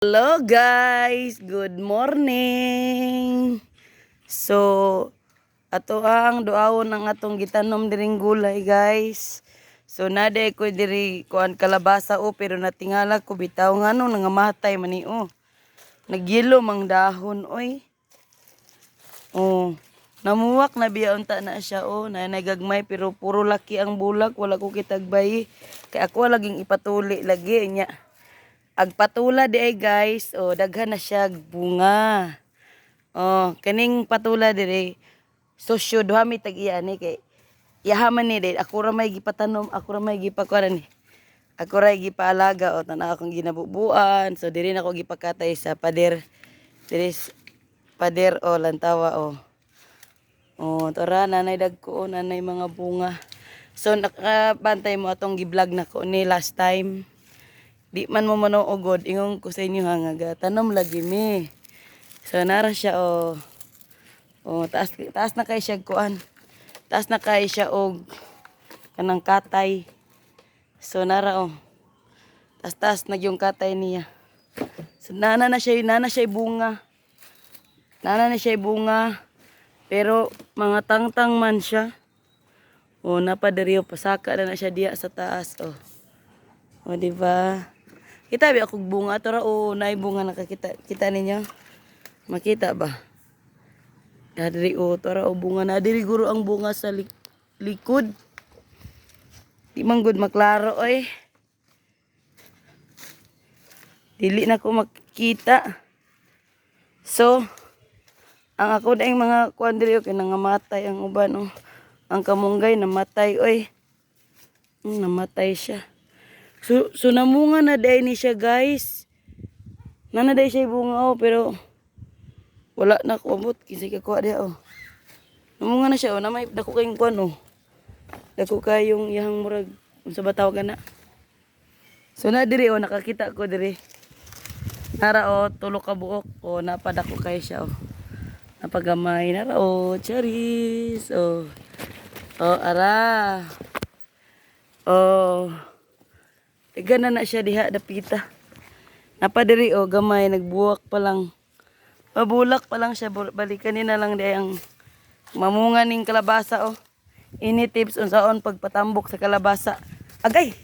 Hello guys, good morning. So ato ang duawon ang atong gitanom diring gulay guys. So naday ko diri kuan kalabasa pero natingala ko bitaw ngano nangamatay man ni Nagyelo mang dahon oy. Namuwak na biya unta na siya na nagagmay pero puro laki ang bulak, wala ko kitagbay. Kay ako laging ipatuli lagi nya. Agpatula di ay guys, daghan na siya bunga. Kaning patula dire sosyo duha mi tag-iya ni kay yahaman ni din ako ra may gipatanom, ako ra may gipakuan ni. Ako ra gipaalaga tanaw akong ginabubuan. So diri na ako gipakatay sa pader. Diri pader lantawa tara nanay dagko nanay mga bunga. So nakabantay mo atong gi-vlog na ko ni last time. Di man mo manoogod, ingon ko sa inyo nga tanom lagi mi. So nara siya taas na kay siya kuan. Taas na kay siya kanang katay. So nara taas na yung katay niya. So nana siya bunga. Nana na siya bunga. Pero mga tangtang man siya. Napadiriyo pasaka na siya diya sa taas di ba? Kita ba akong bunga tora naay bunga nakakita kita ninyo? Makita ba? Diri tora bunga na diri guro ang bunga sa likod. Di man gud maklaro Dili na ko makita. So ang ako daing mga kuan diri kay nangamatay ang uban Ang kamunggay namatay namatay siya. So namunga na day ni siya guys. Nanaday siya bunga pero wala na ko abot kinsa ka kuha dia Namunga na siya na may dako kayong kuan Dako kayong iyang murag unsa ba tawag na. So na diri nakakita ko diri. Nara tulo ka buok napadako kay siya Napagamay nara charis ara. Gana na siya diha dapita. Napadiri gamay nagbuwak pa lang. Pabulak pa lang siya, balikan ni na lang di ang mamunga ning kalabasa Ini tips unsaon pagpatambok sa kalabasa. Agay.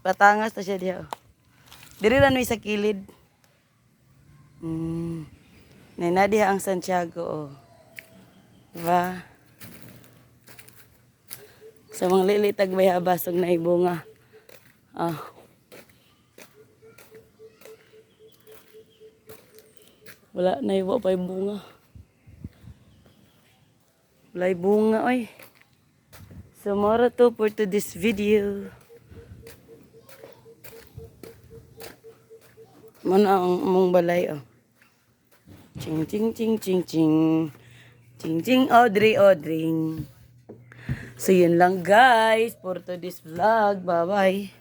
Patangas ta siya diha Diri ra sa kilid. Na diha ang Santiago Diba? Sa mga lilitag may habasog na ibunga. Wala na iwa pa bunga. Wala bunga So mora to for this video. Mana ang mong balay Ching ching ching ching ching. Ching ching Audrey. So yun lang guys for this vlog. Bye bye.